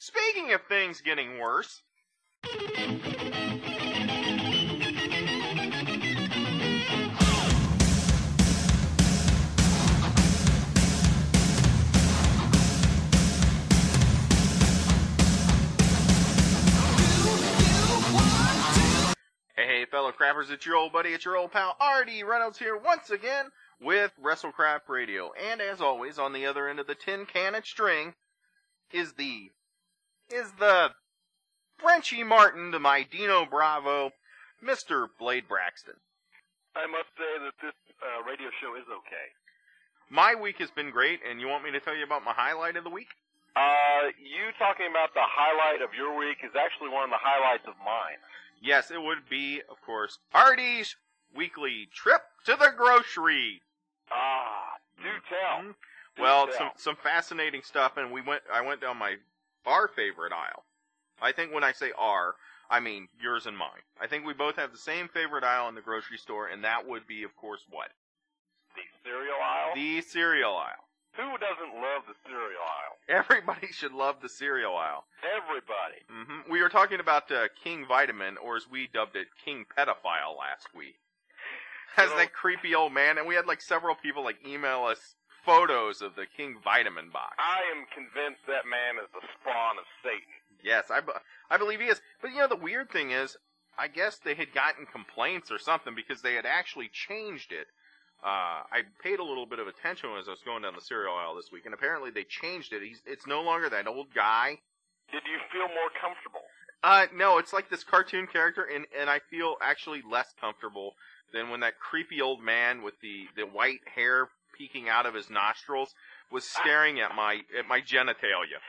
Speaking of things getting worse... Hey, fellow crappers, it's your old buddy, it's your old pal, R.D. Reynolds here once again with WrestleCrap Radio. And as always, on the other end of the tin can and string is the Frenchy Martin to my Dino Bravo, Mr. Blade Braxton. I must say that this radio show is okay. My week has been great, and you want me to tell you about my highlight of the week? You talking about the highlight of your week is actually one of the highlights of mine. Yes, it would be, of course, RD's weekly trip to the grocery. Do tell. Mm-hmm. Well, some fascinating stuff, and I went down our favorite aisle. I think when I say our, I mean yours and mine. I think we both have the same favorite aisle in the grocery store, and that would be, of course, what? The cereal aisle? The cereal aisle. Who doesn't love the cereal aisle? Everybody should love the cereal aisle. Everybody. Mm-hmm. We were talking about King Vitaman, or as we dubbed it, King Pedophile last week. As that creepy old man, and we had several people email us photos of the King Vitaman box. I am convinced that man is the spawn of Satan. Yes, I believe he is. But the weird thing is, I guess they had gotten complaints or something because they had actually changed it. I paid a little bit of attention as I was going down the cereal aisle this week, and apparently they changed it. It's no longer that old guy. Did you feel more comfortable? No, it's like this cartoon character, and I feel actually less comfortable than when that creepy old man with the white hair peeking out of his nostrils was staring at my genitalia.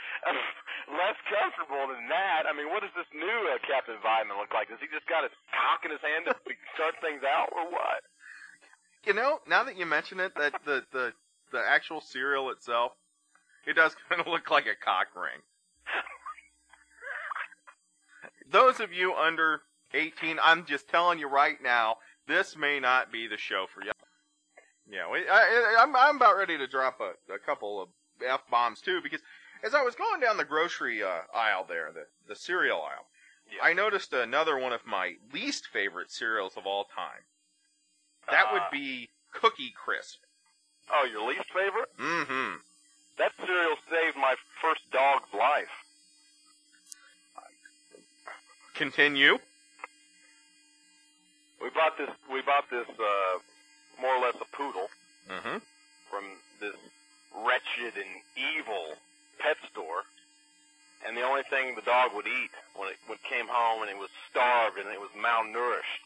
Less comfortable than that? I mean, what does this new Captain Vitamin look like? Does he just got his cock in his hand to start things out, or what? Now that you mention it, that the actual cereal itself, it does kind of look like a cock ring. Those of you under 18, I'm just telling you right now, this may not be the show for you. Yeah, I'm about ready to drop a couple of F-bombs too, because as I was going down the grocery aisle there, the cereal aisle, yeah, I noticed another one of my least favorite cereals of all time. That would be Cookie Crisp. Oh, your least favorite? Mm-hmm. That cereal saved my first dog's life. Continue. We bought this more or less a poodle from this wretched and evil pet store, and the only thing the dog would eat when it came home and it was starved and it was malnourished,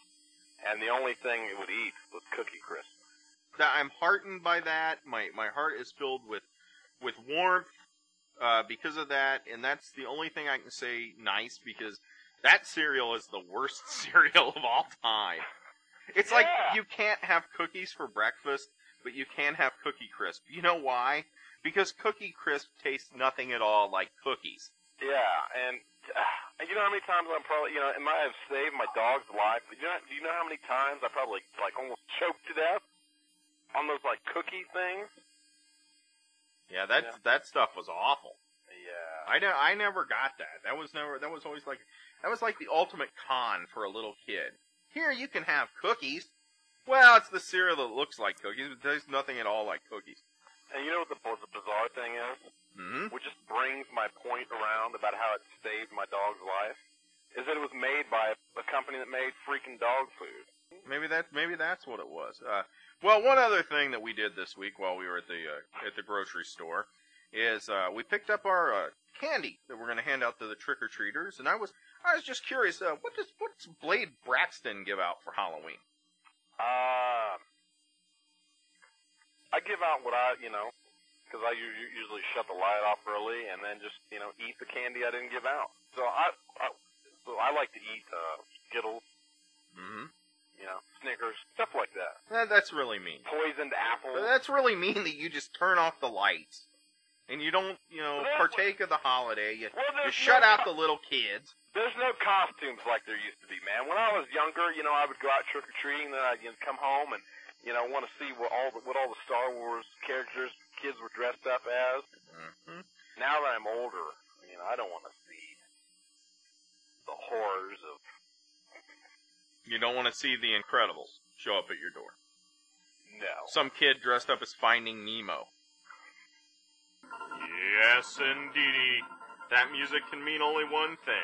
and the only thing it would eat was Cookie Crisp. I'm heartened by that. My heart is filled with warmth because of that, and that's the only thing I can say nice, because that cereal is the worst cereal of all time. It's like you can't have cookies for breakfast, but you can have Cookie Crisp. You know why? Because Cookie Crisp tastes nothing at all like cookies. Yeah, and you know how many times I'm probably, it might have saved my dog's life, but do you know how many times I probably, almost choked to death on those, cookie things? Yeah, that stuff was awful. Yeah. I never got that. That was always like the ultimate con for a little kid. Here, you can have cookies. Well, it's the cereal that looks like cookies, but there's nothing at all like cookies. And you know what the bizarre thing is? Mm-hmm. Which just brings my point around about how it saved my dog's life, is that it was made by a company that made freaking dog food. Maybe that's what it was. Well, one other thing that we did this week while we were at the grocery store is we picked up our candy that we're going to hand out to the trick-or-treaters, and I was just curious, what's Blade Braxton give out for Halloween? I give out what because I usually shut the light off early and then just, eat the candy I didn't give out. So I like to eat Skittles, Snickers, stuff like that. That's really mean. Poisoned apples. That's really mean that you just turn off the lights and you don't, partake of the holiday. You shut out the little kids. There's no costumes like there used to be, man. When I was younger, I would go out trick-or-treating, then I'd come home and, want to see what all the Star Wars characters kids were dressed up as. Mm-hmm. Now that I'm older, I don't want to colors of... You don't want to see the Incredibles show up at your door. No. Some kid dressed up as Finding Nemo. Yes, indeedy. That music can mean only one thing.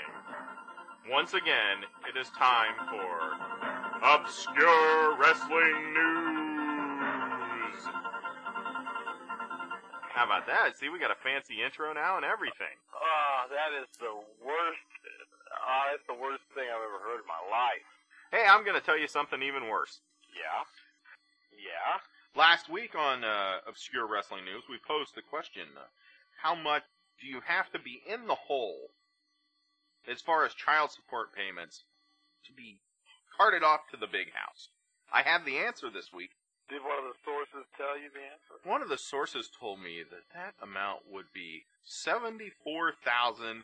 Once again, it is time for Obscure Wrestling News. How about that? See, we got a fancy intro now and everything. Oh, that is the worst. That's the worst thing I've ever heard in my life. Hey, I'm going to tell you something even worse. Yeah? Yeah? Last week on Obscure Wrestling News, we posed the question, how much do you have to be in the hole as far as child support payments to be carted off to the big house? I have the answer this week. Did one of the sources tell you the answer? One of the sources told me that amount would be $74,465.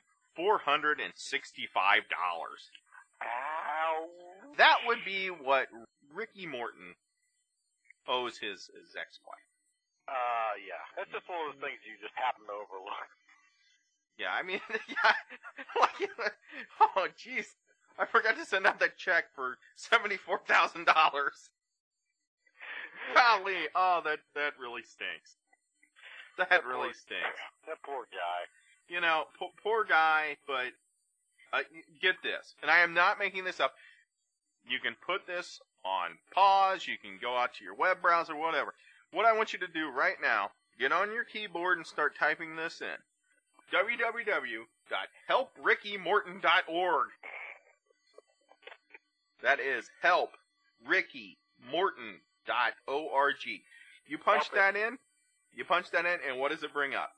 Ow. That would be what Ricky Morton owes his ex-wife. Yeah. That's just one of those things you just happen to overlook. Yeah, I mean, yeah, like, oh, jeez. I forgot to send out that check for $74,000. Golly, oh, that really stinks. That really stinks. That poor guy. You know, poor guy, but get this, and I am not making this up. You can put this on pause, you can go out to your web browser, whatever. What I want you to do right now, get on your keyboard and start typing this in. www.helprickymorton.org. That is helprickymorton.org. You punch that in, and what does it bring up?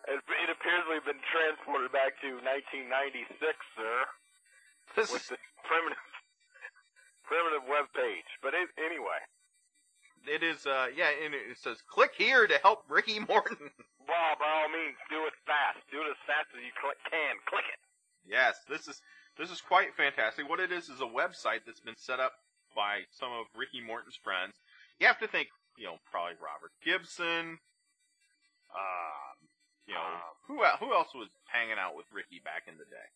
It appears we've been transported back to 1996, sir. With the primitive web page. But anyway. It is, and it says, click here to help Ricky Morton. Well, by all means, do it fast. Do it as fast as you can. Click it. Yes, this is quite fantastic. What it is a website that's been set up by some of Ricky Morton's friends. You have to think, probably Robert Gibson. Who else was hanging out with Ricky back in the day?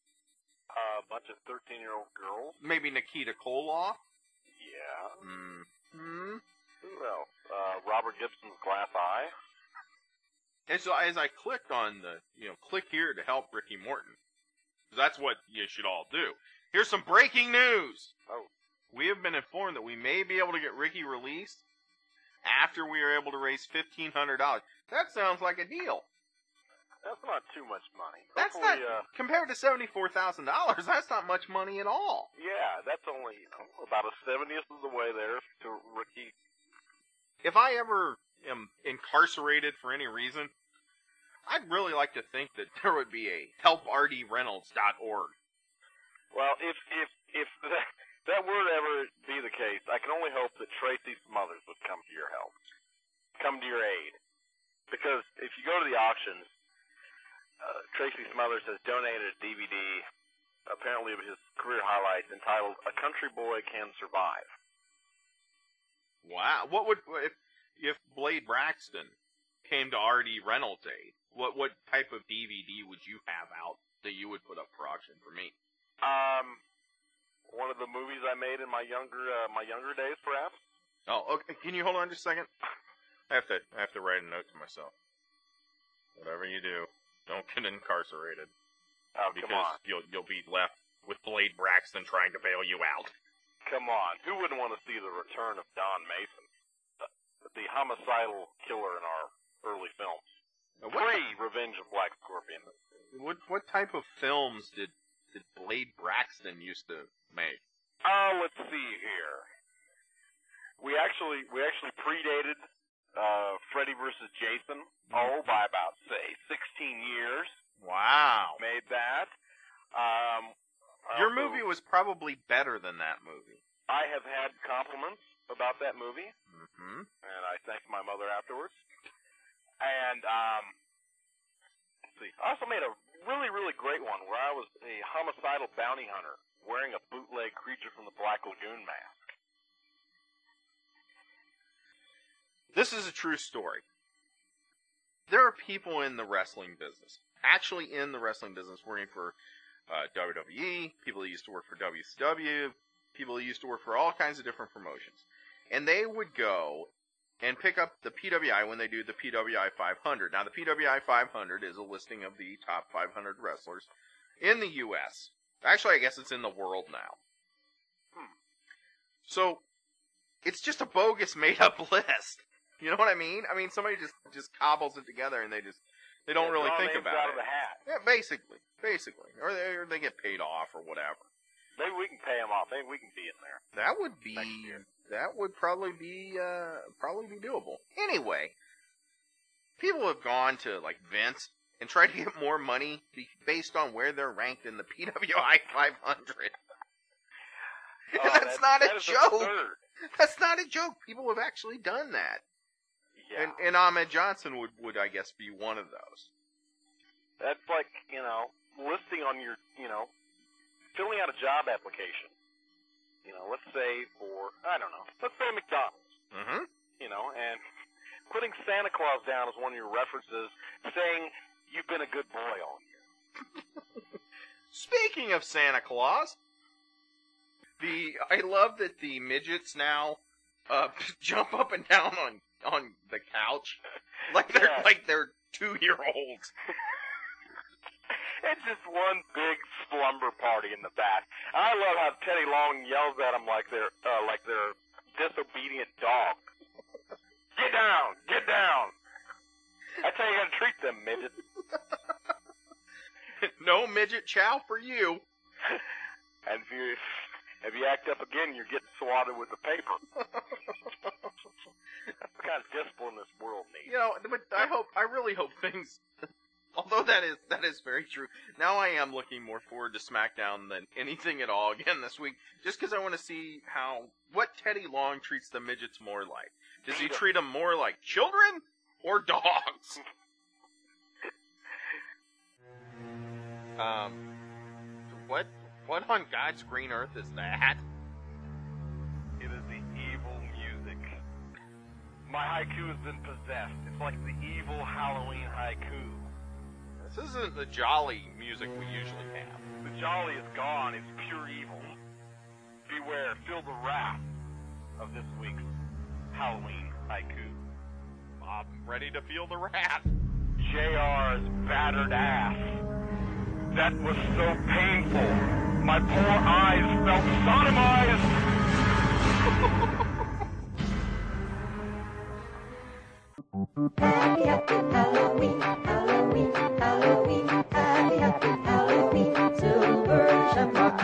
A bunch of 13-year-old girls. Maybe Nikita Koloff? Yeah. Mm-hmm. Who else? Robert Gibson's Glass Eye. As I clicked on the, click here to help Ricky Morton. That's what you should all do. Here's some breaking news. Oh. We have been informed that we may be able to get Ricky released after we are able to raise $1,500. That sounds like a deal. That's not too much money. That's not, compared to $74,000, that's not much money at all. Yeah, that's only, about a 70th of the way there to Ricky. If I ever am incarcerated for any reason, I'd really like to think that there would be a helprdreynolds.org. Well, if that were to ever be the case, I can only hope that Tracy Smothers would come to your help. Come to your aid. Because if you go to the auctions, Tracy Smothers has donated a DVD, apparently of his career highlights, entitled "A Country Boy Can Survive." Wow. What would, if Blade Braxton came to R.D. Reynolds' aid, what type of DVD would you have out that you would put up for auction for me? One of the movies I made in my younger days, perhaps. Oh, okay. Can you hold on just a second? I have to write a note to myself. Whatever you do, don't get incarcerated. Oh, because come on. You'll be left with Blade Braxton trying to bail you out. Come on. Who wouldn't want to see the return of Don Mason? The homicidal killer in our early films. Pre-Revenge of Black Scorpion. What type of films did Blade Braxton used to make? Let's see here. We actually predated Freddy vs. Jason, by about, say, 16 years. Wow. Made that. Your movie was probably better than that movie. I have had compliments about that movie. Mm-hmm. And I thanked my mother afterwards. And, let's see. I also made a really, really great one where I was a homicidal bounty hunter wearing a bootleg Creature from the Black Lagoon mask. This is a true story. there are people in the wrestling business, actually in the wrestling business, working for WWE, people who used to work for WCW, people who used to work for all kinds of different promotions. And they would go and pick up the PWI when they do the PWI 500. Now, the PWI 500 is a listing of the top 500 wrestlers in the U.S. Actually, I guess it's in the world now. So, it's just a bogus made-up list. You know what I mean? I mean, somebody just cobbles it together and they don't really think about out it. Of the hat. Yeah, basically. Or they get paid off or whatever. Maybe we can pay them off. Maybe we can be in there. That would probably be doable. Anyway, people have gone to like Vince and tried to get more money based on where they're ranked in the PWI 500. And that's not a joke. Absurd. That's not a joke. People have actually done that. Yeah. And Ahmed Johnson would I guess be one of those. That's like, listing on your, filling out a job application. Let's say let's say McDonald's. Mm-hmm. And putting Santa Claus down as one of your references, saying you've been a good boy all year. Speaking of Santa Claus, I love that the midgets now jump up and down on the couch like they're 2-year-olds. It's just one big slumber party in the back. I love how Teddy Long yells at them like they're disobedient dogs. Get down, get down. That's how you gotta treat them midgets. No midget chow for you. And if you act up again, you're getting swatted with the paper. That's the kind of discipline this world needs. But I really hope things. Although that is very true. Now I am looking more forward to SmackDown than anything at all again this week, just because I want to see what Teddy Long treats the midgets more like. Does he treat them more like children or dogs? What on God's green earth is that? It is the evil music. My haiku has been possessed. It's like the evil Halloween haiku. This isn't the jolly music we usually have. The jolly is gone. It's pure evil. Beware. Feel the wrath of this week's Halloween haiku. I'm ready to feel the wrath. JR's battered ass. That was so painful. My poor eyes felt sodomized. Happy, happy Halloween, Halloween, Halloween. Happy, happy Halloween, Silver Shamrock.